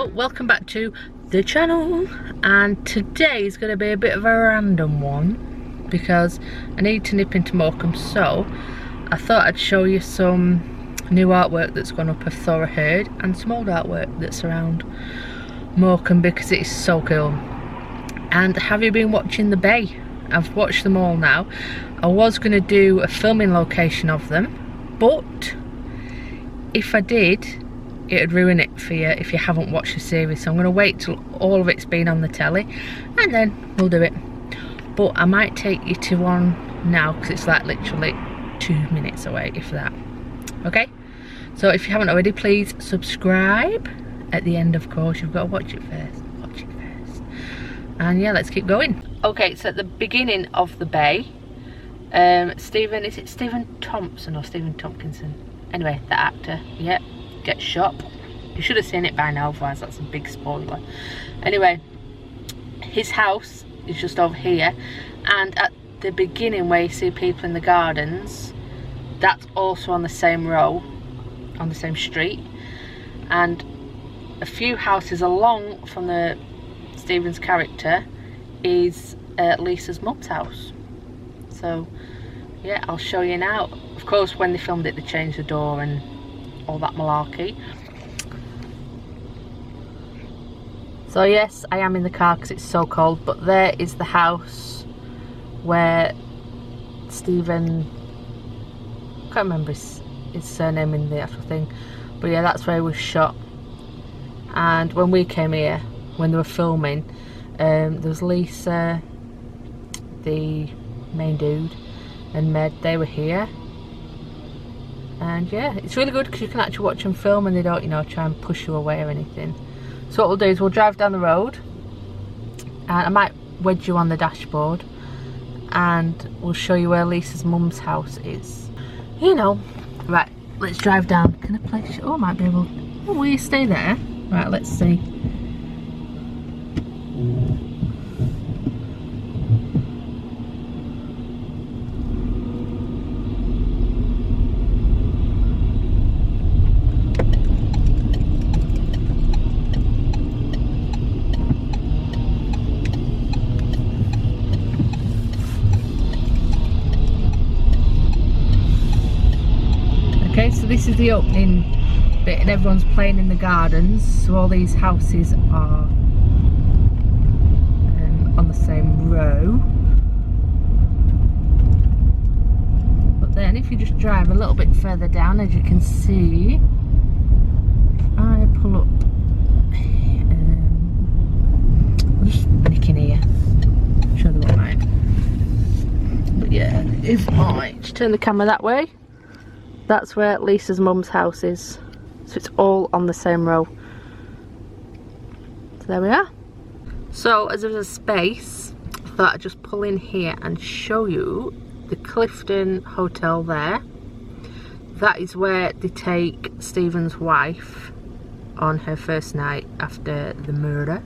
Hello, welcome back to the channel, and today is going to be a bit of a random one because I need to nip into Morecambe, so I thought I'd show you some new artwork that's gone up of Thora and some old artwork that's around Morecambe because it is so cool. And have you been watching the Bay? I've watched them all now. I was going to do a filming location of them, but if I did, it'd ruin it for you if you haven't watched the series, so I'm going to wait till all of it's been on the telly and then we'll do it. But I might take you to one now because it's like literally 2 minutes away, if that. Okay, so if you haven't already, please subscribe. At the end, of course, you've got to watch it first. Watch it first. And yeah, let's keep going. Okay, so at the beginning of the Bay, Stephen, is it Stephen Thompson or Stephen Tompkinson? Anyway, the actor, yep, gets shot. You should have seen it by now, otherwise that's a big spoiler. Anyway, his house is just over here, and at the beginning where you see people in the gardens, that's also on the same row, on the same street, and a few houses along from the Stephen's character is Lisa's mum's house. So yeah, I'll show you now. Of course, when they filmed it, they changed the door and all that malarkey. So yes, I am in the car because it's so cold, but there is the house where Stephen, I can't remember his surname in the actual thing, but yeah, that's where he was shot. And when we came here, when they were filming, there was Lisa, the main dude, and Med, they were here. And yeah, it's really good because you can actually watch them film and they don't, you know, try and push you away or anything. So what we'll do is we'll drive down the road and I might wedge you on the dashboard and we'll show you where Lisa's mum's house is. You know, right, let's drive down. Can I place you? Oh, I might be able, oh, will you stay there? Right, let's see. Okay, so this is the opening bit and everyone's playing in the gardens, so all these houses are on the same row. But then if you just drive a little bit further down, as you can see, if I pull up, I'm just nicking here, show the light. But yeah, if I just turn the camera that way, that's where Lisa's mum's house is. So it's all on the same row. So there we are. So as there's a space, I thought I'd just pull in here and show you the Clifton hotel there. That is where they take Stephen's wife on her first night after the murder.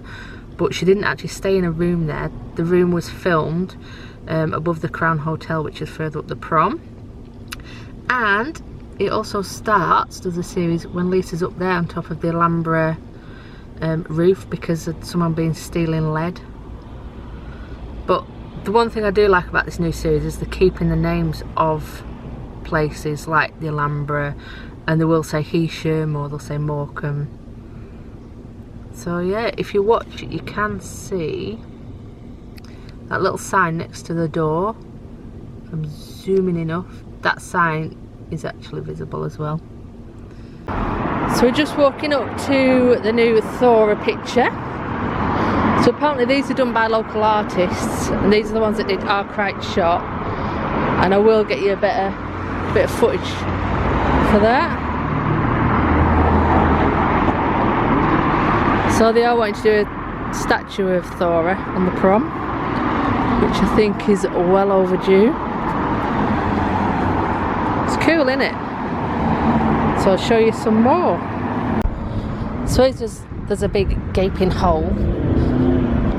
But she didn't actually stay in a room there. The room was filmed above the Crown Hotel, which is further up the prom. And it also starts, does the series, when Lisa's up there on top of the Alhambra roof because of someone being stealing lead. But the one thing I do like about this new series is they're keeping the names of places like the Alhambra, and they will say Heysham or they'll say Morecambe. So yeah, if you watch it, you can see that little sign next to the door. I'm zooming enough. That sign is actually visible as well. So we're just walking up to the new Thora picture. So apparently these are done by local artists, and these are the ones that did Arkwright Shot, and I will get you a bit of footage for that. So they are wanting to do a statue of Thora on the prom, which I think is well overdue. Cool, isn't it? So I'll show you some more. So there's a big gaping hole.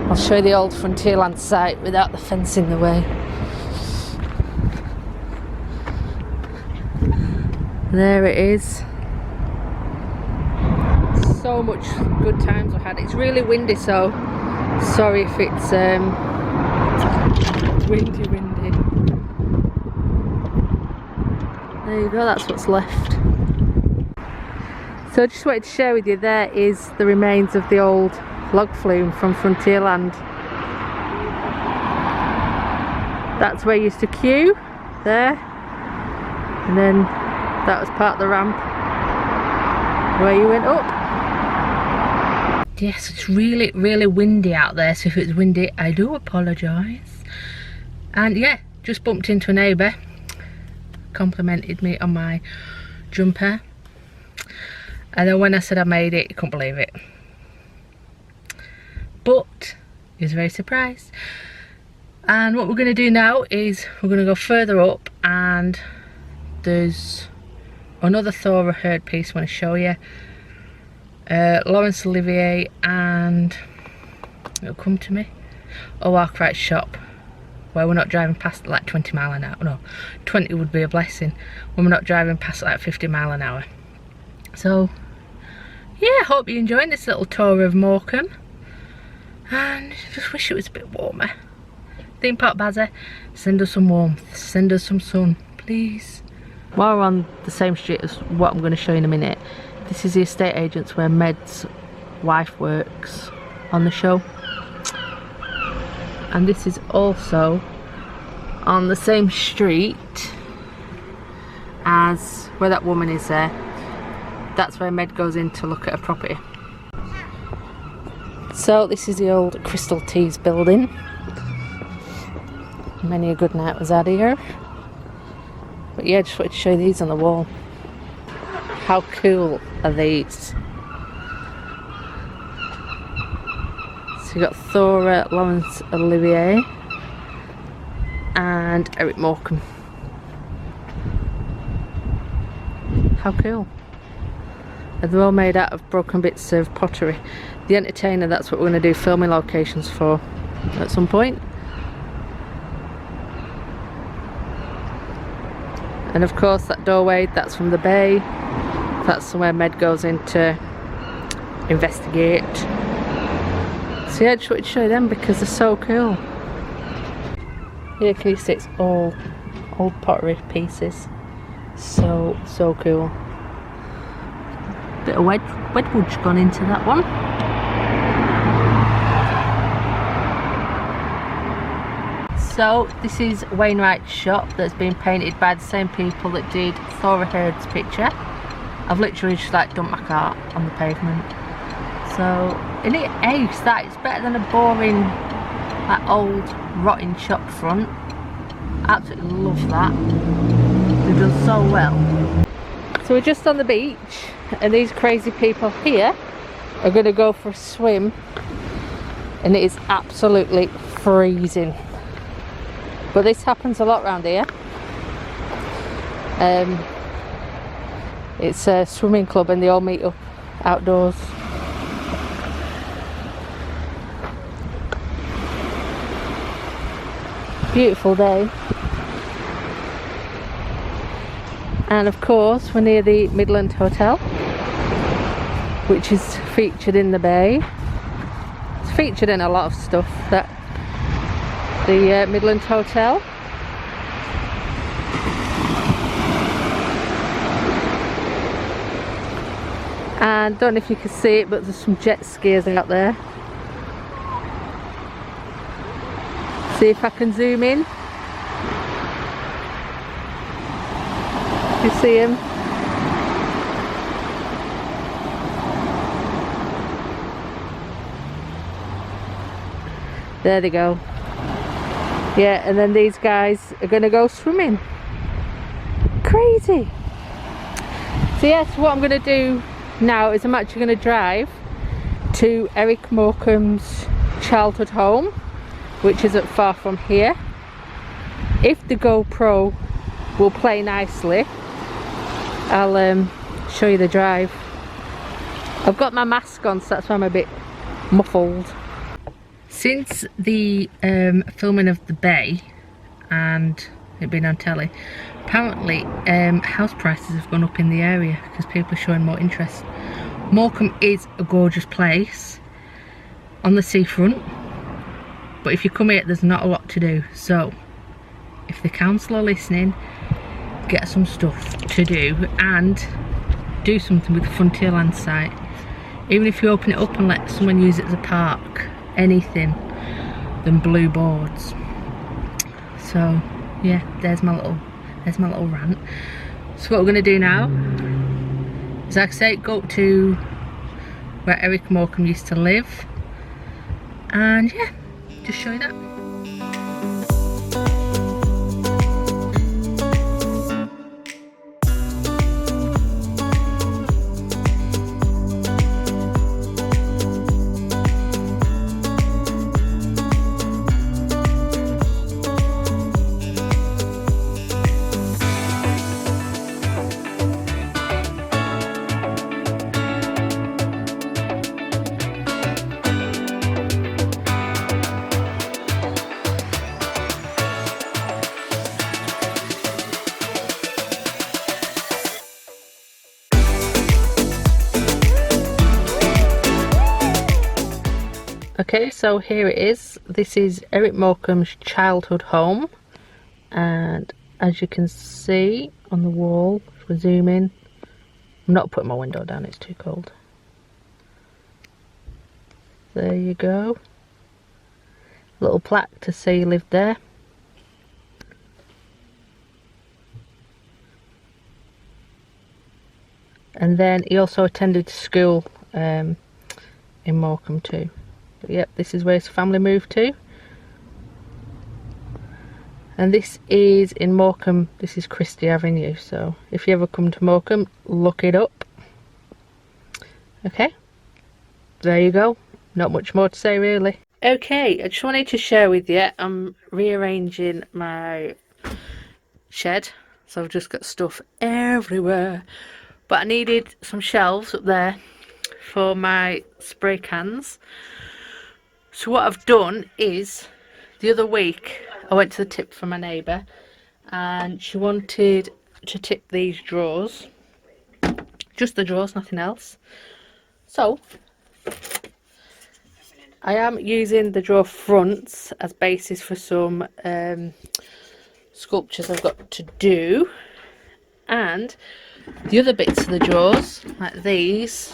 I'll show you the old Frontierland site without the fence in the way. There it is. so much good times we had. It's really windy, so sorry if it's windy. There you go, that's what's left. So I just wanted to share with you, there is the remains of the old log flume from Frontierland. That's where you used to queue, there. And then that was part of the ramp where you went up. Yes, it's really windy out there, so if it's windy I do apologise. And yeah, just bumped into a neighbour, complimented me on my jumper, and then when I said I made it, he couldn't believe it, but he was very surprised. And what we're going to do now is we're going to go further up, and there's another Thora herd piece I want to show you. Laurence Olivier and, it'll come to me, Arkwright's shop, where we're not driving past like 20 mile an hour. No, 20 would be a blessing when we're not driving past like 50 mile an hour. So yeah, hope you're enjoying this little tour of Morecambe, and just wish it was a bit warmer. Theme Park Bazza, send us some warmth, send us some sun, please. While we're on the same street as what I'm going to show you in a minute, this is the estate agents where Med's wife works on the show. And this is also on the same street as where that woman is there. That's where Med goes in to look at a property. So this is the old Crystal Teas building. Many a good night was had here. But yeah, just wanted to show you these on the wall. How cool are these? So you got Thora, Laurence Olivier and Eric Morecambe. How cool. And they're all made out of broken bits of pottery. The Entertainer, that's what we're going to do filming locations for at some point. And of course that doorway, that's from the bay. That's where Med goes in to investigate. So yeah, I just wanted to show you them because they're so cool. Here can you see it's all old pottery pieces. So cool. Bit of wedwood's gone into that one. So this is Wainwright's shop that's been painted by the same people that did Thora Herd's picture. I've literally just like dumped my cart on the pavement. So, isn't it ace that? It's better than a boring, like old, rotting shop front. Absolutely love that. They've done so well. So we're just on the beach, and these crazy people here are going to go for a swim, and it is absolutely freezing. But this happens a lot around here. It's a swimming club and they all meet up outdoors. Beautiful day. And of course we're near the Midland Hotel, which is featured in the bay. It's featured in a lot of stuff, that the Midland Hotel. And don't know if you can see it, but there's some jet skiers out there. See if I can zoom in. You see him? There they go. Yeah, and then these guys are going to go swimming. Crazy. So yes, what I'm going to do now is I'm actually going to drive to Eric Morecambe's childhood home, which isn't far from here. If the GoPro will play nicely, I'll show you the drive. I've got my mask on, so that's why I'm a bit muffled. Since the filming of the bay and it being on telly, apparently house prices have gone up in the area because people are showing more interest. Morecambe is a gorgeous place on the seafront, but if you come here there's not a lot to do. So if the council are listening, get some stuff to do and do something with the Frontierland site. Even if you open it up and let someone use it as a park, anything than blue boards. So yeah, there's my little rant. So what we're gonna do now is, like I say, go up to where Eric Morecambe used to live, and yeah, just show you that. Okay, so here it is. This is Eric Morecambe's childhood home, and as you can see on the wall, if we zoom in, I'm not putting my window down, it's too cold. There you go. Little plaque to say he lived there. And then he also attended school in Morecambe too. But yep, this is where his family moved to. And this is in Morecambe, this is Christie Avenue, so if you ever come to Morecambe, look it up. Okay, there you go. Not much more to say really. Okay, I just wanted to share with you, I'm rearranging my shed, so I've just got stuff everywhere. But I needed some shelves up there for my spray cans. So what I've done is, the other week I went to the tip for my neighbour and she wanted to tip these drawers. Just the drawers, nothing else. So I am using the drawer fronts as basis for some sculptures I've got to do. And the other bits of the drawers, like these,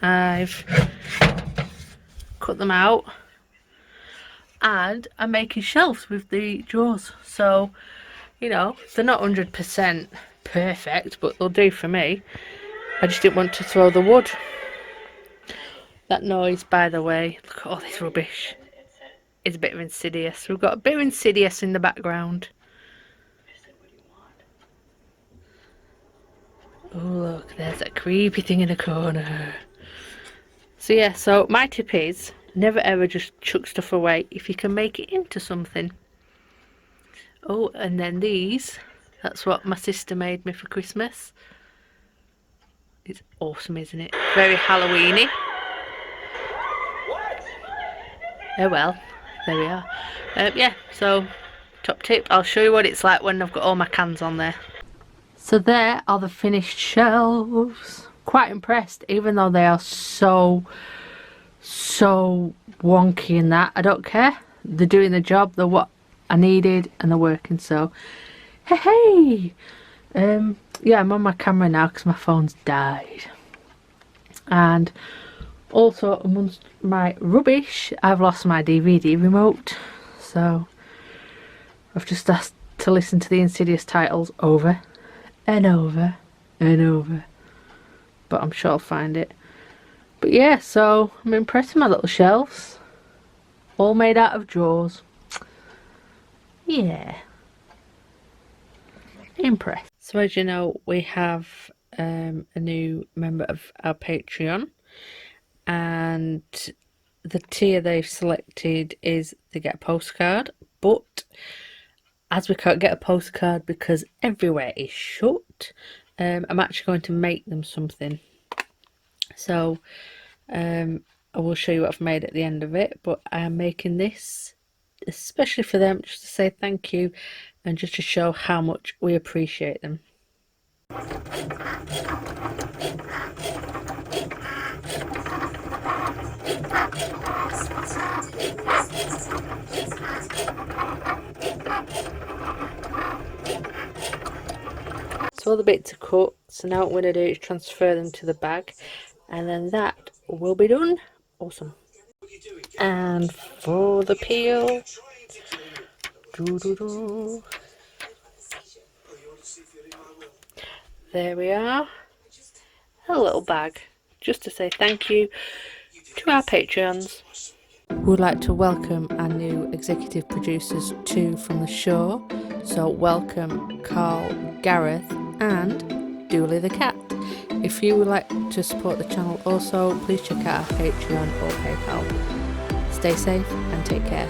I've cut them out and I'm making shelves with the drawers. So, you know, they're not 100% perfect, but they'll do for me. I just didn't want to throw the wood. That noise, by the way, look at all this rubbish, is a bit of Insidious. We've got a bit of Insidious in the background. Oh look, there's that creepy thing in the corner. So yeah, so my tip is, never ever just chuck stuff away if you can make it into something. Oh, and then these, that's what my sister made me for Christmas. It's awesome, isn't it? Very Halloweeny. Oh well, there we are. Yeah, so top tip, I'll show you what it's like when I've got all my cans on there. So there are the finished shelves. Quite impressed, even though they are so wonky in that. I don't care. They're doing the job. They're what I needed and they're working. So, hey. Yeah, I'm on my camera now because my phone's died. And also amongst my rubbish, I've lost my DVD remote. So I've just asked to listen to the Insidious titles over and over and over, but I'm sure I'll find it. But yeah, so I'm impressed with my little shelves, all made out of drawers. Yeah, impressed. So as you know, we have a new member of our Patreon, and the tier they've selected is they get a postcard, but as we can't get a postcard because everywhere is shut, I'm actually going to make them something. So I will show you what I've made at the end of it, but I am making this especially for them, just to say thank you and just to show how much we appreciate them. So all the bits are cut, so now what I'm going to do is transfer them to the bag, and then that will be done. Awesome. And for the peel, there we are, a little bag, just to say thank you to our Patreons. We would like to welcome our new executive producers too from the show. So welcome Carl, Gareth and Dooley the cat. If you would like to support the channel also, please check out our Patreon or PayPal. Stay safe and take care.